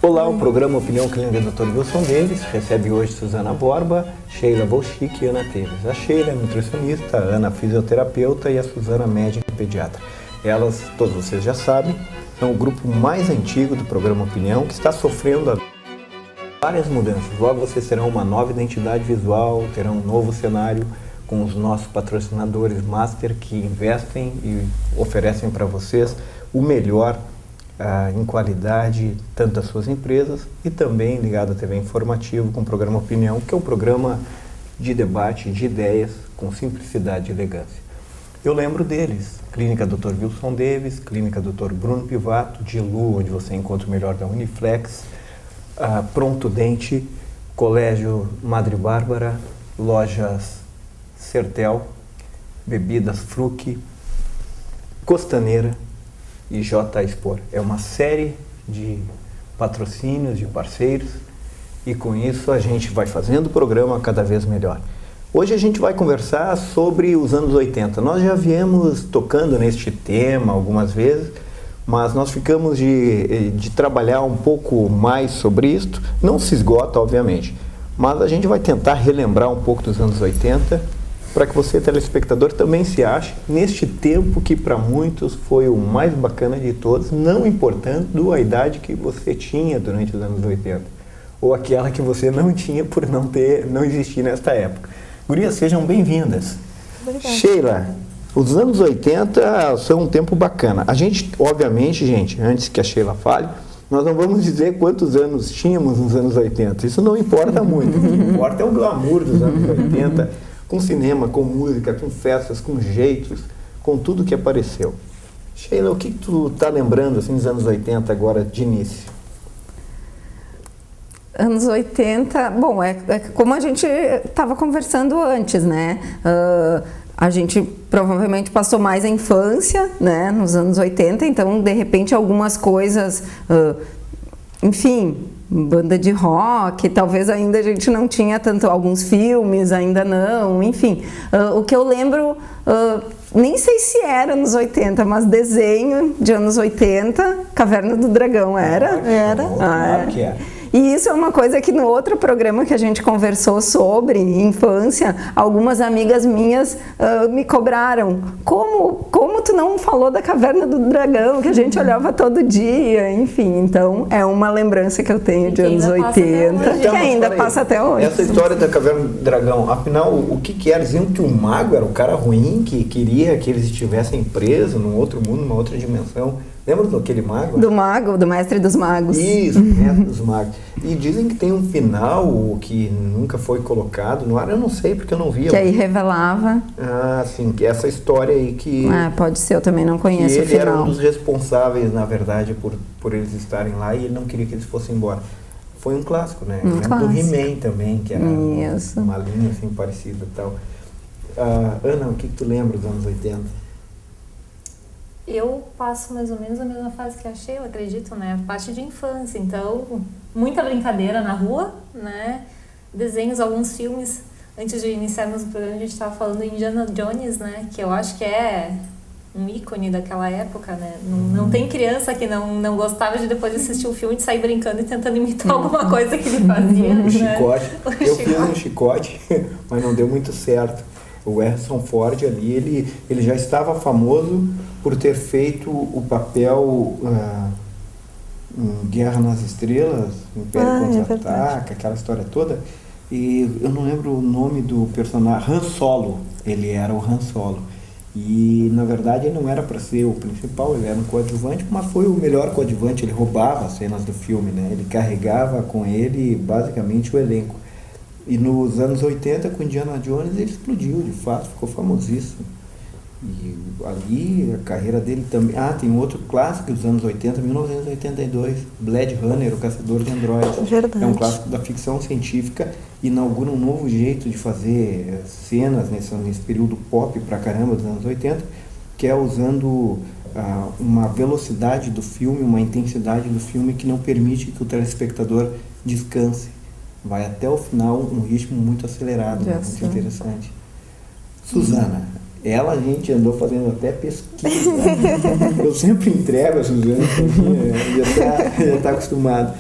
Olá, o programa Opinião Clínica do Dr. Wilson Davis recebe hoje Suzana Borba, Sheila Bolchic e Ana Teves. A Sheila é nutricionista, a Ana fisioterapeuta e a Suzana médica e pediatra. Elas, todos vocês já sabem, são o grupo mais antigo do programa Opinião que está sofrendo várias mudanças. Logo vocês terão uma nova identidade visual, terão um novo cenário com os nossos patrocinadores Master que investem e oferecem para vocês o melhor em qualidade, tanto das suas empresas e também ligado à TV Informativo com o programa Opinião, que é um programa de debate, de ideias, com simplicidade e elegância. Eu lembro deles, Clínica Dr. Wilson Davis, Clínica Dr. Bruno Pivato, Dilu, onde você encontra o melhor da Uniflex, Pronto Dente, Colégio Madre Bárbara, Lojas Sertel, Bebidas Fruc, Costaneira e J Expor. É uma série de patrocínios, de parceiros, e com isso a gente vai fazendo o programa cada vez melhor. Hoje a gente vai conversar sobre os anos 80. Nós já viemos tocando neste tema algumas vezes, mas nós ficamos de trabalhar um pouco mais sobre isto. Não se esgota, obviamente, mas a gente vai tentar relembrar um pouco dos anos 80 para que você, telespectador, também se ache neste tempo que para muitos foi o mais bacana de todos, não importando a idade que você tinha durante os anos 80, ou aquela que você não tinha por não existir nesta época. Gurias, sejam bem-vindas. Obrigada. Sheila, os anos 80 são um tempo bacana. A gente, obviamente, gente, antes que a Sheila fale, nós não vamos dizer quantos anos tínhamos nos anos 80. Isso não importa muito. O que importa é o glamour dos anos 80, com cinema, com música, com festas, com jeitos, com tudo que apareceu. Sheila, o que tu tá lembrando assim, dos anos 80 agora de início? Anos 80, bom, é como a gente estava conversando antes, né? A gente provavelmente passou mais a infância, né, nos anos 80, então, de repente, algumas coisas, enfim, banda de rock, talvez ainda a gente não tinha tanto, alguns filmes ainda não, enfim. O que eu lembro, nem sei se era nos 80, mas desenho de anos 80, Caverna do Dragão era? Claro que era. E isso é uma coisa que no outro programa que a gente conversou sobre infância, algumas amigas minhas me cobraram. Como tu não falou da Caverna do Dragão, que a gente olhava todo dia, enfim. Então, é uma lembrança que eu tenho de anos 80, que ainda passa até hoje. Essa história da Caverna do Dragão, afinal, o que era? Diziam que o mago era o cara ruim, que queria que eles estivessem presos num outro mundo, numa outra dimensão. Lembra daquele mago? Do mestre dos magos. Isso, mestre dos magos. E dizem que tem um final que nunca foi colocado no ar, eu não sei porque eu não vi. Que aí revelava. Ah, sim, que essa história aí que... pode ser, eu também não conheço o final. Ele era um dos responsáveis, na verdade, por eles estarem lá e ele não queria que eles fossem embora. Foi um clássico, né? Do He-Man também, que era uma linha assim parecida e tal. Ana, o que tu lembra dos anos 80? Eu passo mais ou menos a mesma fase que a Sheila, acredito, né? Parte de infância, então, muita brincadeira na rua, né? Desenhos, alguns filmes. Antes de iniciarmos o programa, a gente estava falando de Indiana Jones, né? Que eu acho que é um ícone daquela época, né? Não tem criança que não gostava de depois de assistir o filme de sair brincando e tentando imitar alguma coisa que ele fazia, né? Chicote. Eu fiz um chicote, mas não deu muito certo. O Harrison Ford ali, ele já estava famoso por ter feito o papel em Guerra nas Estrelas, Império Contra-Ataca, aquela história toda. E eu não lembro o nome do personagem, Han Solo, ele era o Han Solo. E na verdade ele não era para ser o principal, ele era um coadjuvante, mas foi o melhor coadjuvante, ele roubava as cenas do filme, né? Ele carregava com ele basicamente o elenco. E nos anos 80, com Indiana Jones, ele explodiu, de fato, ficou famosíssimo. E ali, a carreira dele também... tem um outro clássico dos anos 80, 1982, Blade Runner, o Caçador de Androides. Verdade. É um clássico da ficção científica, inaugura um novo jeito de fazer cenas nesse período pop pra caramba dos anos 80, que é usando uma velocidade do filme, uma intensidade do filme que não permite que o telespectador descanse. Vai até o final um ritmo muito acelerado, né? Muito interessante. Suzana, ela a gente andou fazendo até pesquisa. Eu sempre entrego a Suzana, já está acostumado.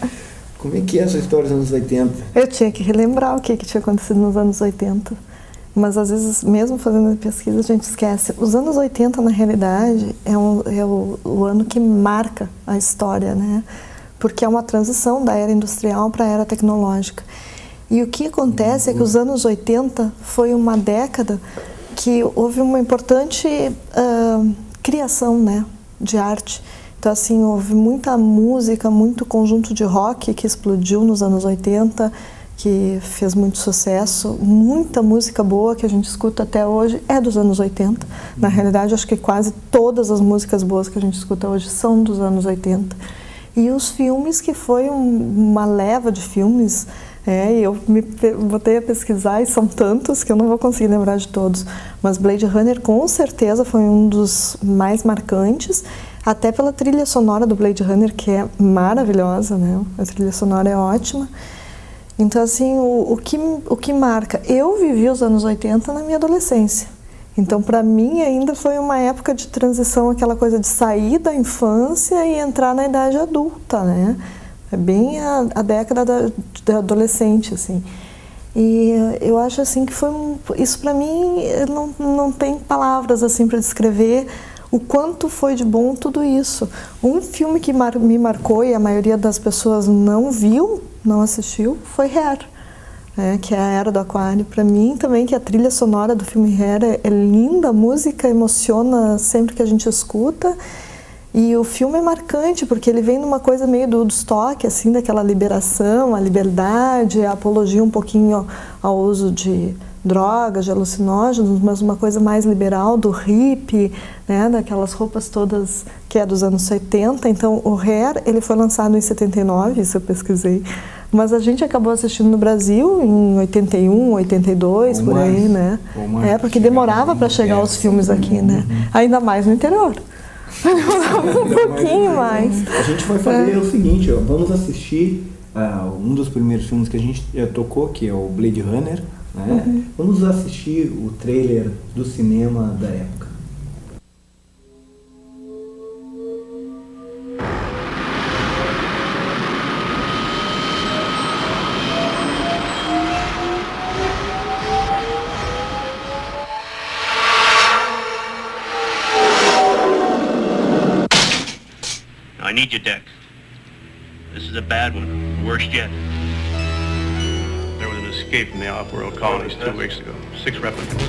Como é que é essa história dos anos 80? Eu tinha que relembrar o que tinha acontecido nos anos 80. Mas, às vezes, mesmo fazendo a pesquisa, a gente esquece. Os anos 80, na realidade, é o ano que marca a história, né? Porque é uma transição da era industrial para a era tecnológica. E o que acontece é que os anos 80 foi uma década que houve uma importante criação, né, de arte. Então, assim, houve muita música, muito conjunto de rock que explodiu nos anos 80, que fez muito sucesso. Muita música boa que a gente escuta até hoje é dos anos 80. Na realidade, acho que quase todas as músicas boas que a gente escuta hoje são dos anos 80. E os filmes, que foi uma leva de filmes, eu me botei a pesquisar e são tantos que eu não vou conseguir lembrar de todos. Mas Blade Runner com certeza foi um dos mais marcantes, até pela trilha sonora do Blade Runner, que é maravilhosa, né? A trilha sonora é ótima. Então, assim, o que marca? Eu vivi os anos 80 na minha adolescência. Então, para mim, ainda foi uma época de transição, aquela coisa de sair da infância e entrar na idade adulta, né? É bem a década da adolescente, assim. E eu acho, assim, que isso para mim não tem palavras, assim, para descrever o quanto foi de bom tudo isso. Um filme que me marcou e a maioria das pessoas não viu, não assistiu, foi Hair, que é a Era do Aquário. Para mim também, que a trilha sonora do filme Hair é linda, a música emociona sempre que a gente escuta. E o filme é marcante, porque ele vem numa coisa meio do Woodstock, assim, daquela liberação, a liberdade, a apologia um pouquinho ao uso de drogas, de alucinógenos, mas uma coisa mais liberal, do hippie, né, daquelas roupas todas que é dos anos 70. Então, o Hair, ele foi lançado em 79, isso eu pesquisei, mas a gente acabou assistindo no Brasil em 81, 82, por aí, né? Porque demorava para chegar os filmes aqui, né? Ainda mais no interior. Um pouquinho mais. A gente vai fazer o seguinte, vamos assistir um dos primeiros filmes que a gente tocou, que é o Blade Runner, né? Vamos assistir o trailer do cinema da época. I need your deck. This is a bad one, worst yet. There was an escape from the off-world colonies 2 weeks ago. 6 replicants.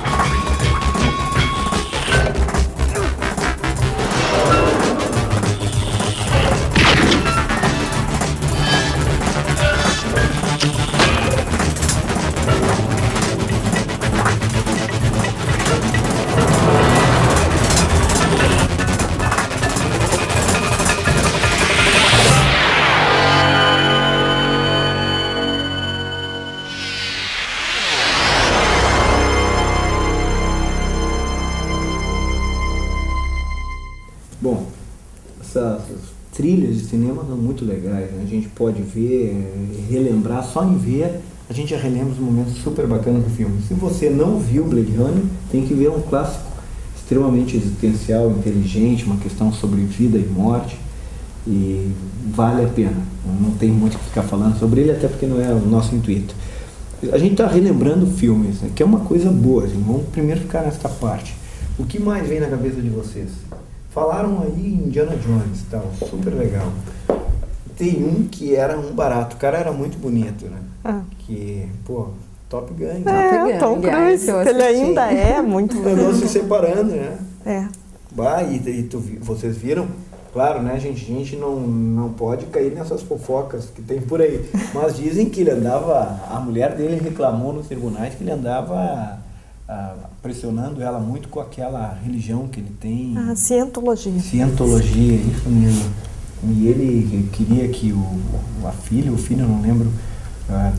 Bom, essas trilhas de cinema são muito legais, né? A gente pode ver, relembrar, só em ver a gente já relembra os momentos super bacanas do filme. Se você não viu Blade Runner, tem que ver um clássico extremamente existencial, inteligente, uma questão sobre vida e morte, e vale a pena. Não tem muito o que ficar falando sobre ele, até porque não é o nosso intuito. A gente está relembrando filmes, né, que é uma coisa boa, assim. Vamos primeiro ficar nessa parte. O que mais vem na cabeça de vocês? Falaram aí em Indiana Jones, tal, super legal. Tem um que era um barato, o cara era muito bonito, né? Que, pô, Top Gun. Tom Cruise, ele ainda é muito bonito. Andou se separando, né? É. Vocês viram? Claro, né, gente? A gente não pode cair nessas fofocas que tem por aí. Mas dizem que ele andava, a mulher dele reclamou nos tribunais que ele andava pressionando ela muito com aquela religião que ele tem. Cientologia. Cientologia, isso mesmo. E ele queria que o filho, eu não lembro,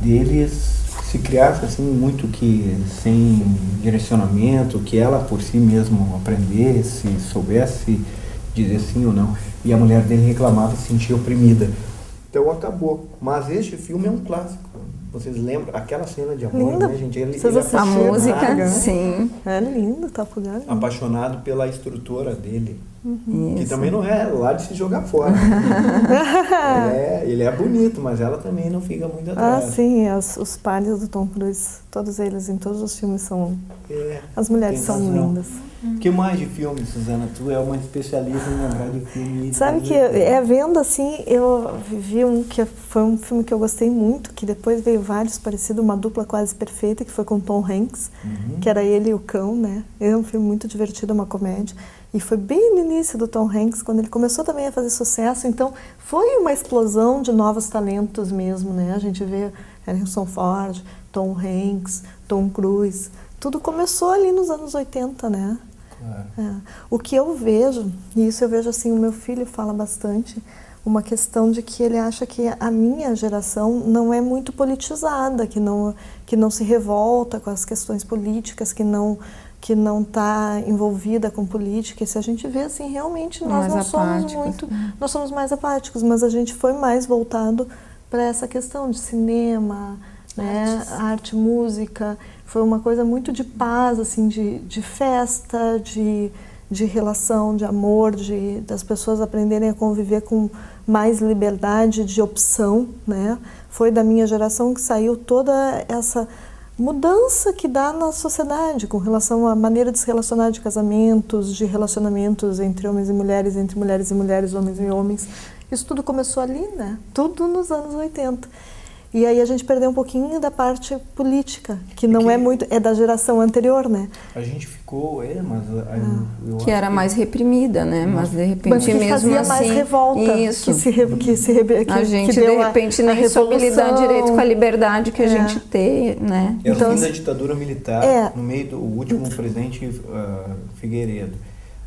deles se criasse assim muito que sem direcionamento, que ela por si mesma aprendesse, soubesse dizer sim ou não. E a mulher dele reclamava, se sentia oprimida. Então acabou. Mas este filme é um clássico. Vocês lembram? Aquela cena de amor, linda. Né, gente? Ele a música, sim. É lindo, Top Gun. Apaixonado pela instrutora dele. Que Isso. também não é lá de se jogar fora. Ele é bonito, mas ela também não fica muito Ah, atrás. sim, os pares do Tom Cruise, todos eles, em todos os filmes são... É, As mulheres tem são razão. lindas. O que mais de filme, Suzana? Tu é uma especialista em lembrar de filme. Sabe que vendo assim, eu vi que foi um filme que eu gostei muito, que depois veio vários parecidos, Uma Dupla Quase Perfeita, que foi com Tom Hanks, que era ele e o cão, né? É um filme muito divertido, uma comédia. E foi bem no início do Tom Hanks, quando ele começou também a fazer sucesso. Então, foi uma explosão de novos talentos mesmo, né? A gente vê Harrison Ford, Tom Hanks, Tom Cruise. Tudo começou ali nos anos 80, né? Claro. O que eu vejo, e isso eu vejo assim, o meu filho fala bastante, uma questão de que ele acha que a minha geração não é muito politizada, que não se revolta com as questões políticas, que não está envolvida com política. E se a gente vê assim, realmente nós Mais não somos apáticos, muito, nós somos mais apáticos, mas a gente foi mais voltado para essa questão de cinema, né, arte, música. Foi uma coisa muito de paz, assim, de festa, de relação, de amor, das pessoas aprenderem a conviver com mais liberdade de opção, né? Foi da minha geração que saiu toda essa mudança que dá na sociedade com relação à maneira de se relacionar, de casamentos, de relacionamentos entre homens e mulheres, entre mulheres e mulheres, homens e homens. Isso tudo começou ali, né? Tudo nos anos 80. E aí a gente perdeu um pouquinho da parte política, que não é muito, é da geração anterior, né? A gente ficou, mas eu Que era mais reprimida, né? Mas de repente Mas que mesmo fazia assim, mais revolta, isso. que A gente que de deu repente a nem soube revolução. lidar direito com a liberdade que a gente tem, né? Era Então, o fim da ditadura militar, no meio do último presidente Figueiredo.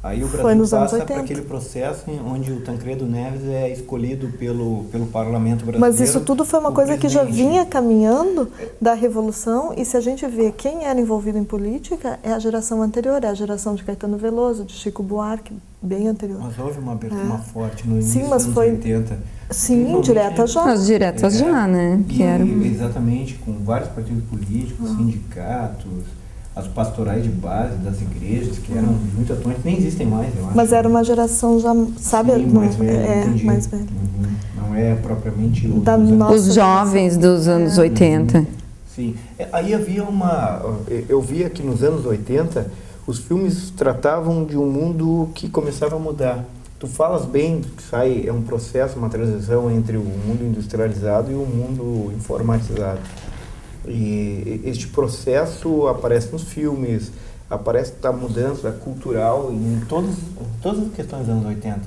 Aí o Foi Brasil nos anos passa por 80. aquele processo onde o Tancredo Neves é escolhido pelo parlamento brasileiro. Mas isso tudo foi uma o coisa que já presidente. vinha caminhando da Revolução, e se a gente vê quem era envolvido em política, é a geração anterior, é a geração de Caetano Veloso, de Chico Buarque, bem anterior. Mas houve uma abertura forte no início Sim, mas dos foi- anos 80. Sim, Principalmente- direta já. As diretas já, né? Que eram... Exatamente, com vários partidos políticos, sindicatos, as pastorais de base das igrejas, que eram muito atuantes, nem existem mais, eu acho. Mas era uma geração já, sabe? Sim, mais velha, entendi. mais velha. Não é propriamente o Da dos anos- nossa Os jovens dos anos 80. Sim. Aí havia eu via que nos anos 80 os filmes tratavam de um mundo que começava a mudar. Tu falas bem que é um processo, uma transição entre o mundo industrializado e o mundo informatizado. E este processo aparece nos filmes, aparece da mudança cultural em todas as questões dos anos 80.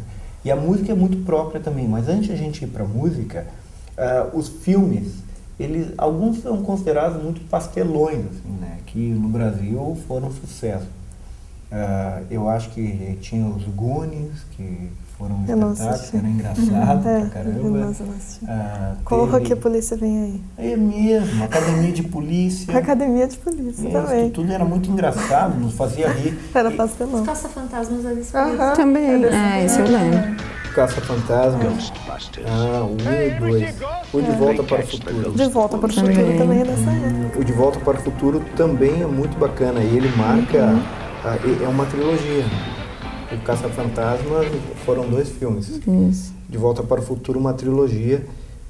E a música é muito própria também, mas antes de a gente ir para a música, os filmes, alguns são considerados muito pastelões, assim, né, que no Brasil foram um sucesso. Eu acho que tinha os Goonies, que foram um Eu não espetáculo, assisti. era engraçado pra caramba. Nossa, não assisti. Corra que a polícia vem aí. É mesmo, Academia de Polícia. Academia de Polícia Isso, também. tudo era muito engraçado, nos fazia rir. Era E pastelão. Os caça-fantasmas ali. Aham. Também, isso eu lembro. Caça-Fantasmas. 1 e 2. O De Volta para o Futuro. De Volta para o Futuro Também. também é dessa época. O De Volta para o Futuro também é muito bacana. E ele marca... é uma trilogia. O Caça-Fantasmas foram 2 filmes. Isso. De Volta para o Futuro, uma trilogia.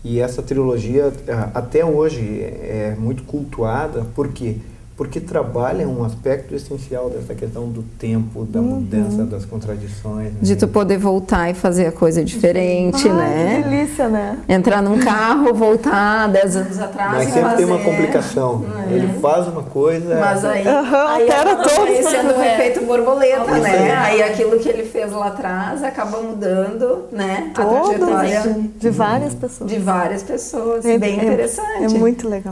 E essa trilogia, até hoje, é muito cultuada. Por quê? Porque trabalha um aspecto essencial dessa questão do tempo, da mudança, das contradições. Né? De tu poder voltar e fazer a coisa diferente, Ai, né? que delícia, né? Entrar num carro, voltar 10 anos atrás Mas e sempre tem uma fazer. complicação. Ele faz uma coisa... Mas aí, Aham, altera acaba todo. aparecendo um efeito borboleta, Isso né? aí. Aí aquilo que ele fez lá atrás acaba mudando, né? A Todas, trajetória assim, de várias pessoas. de várias pessoas. É- Bem é- interessante. É muito legal.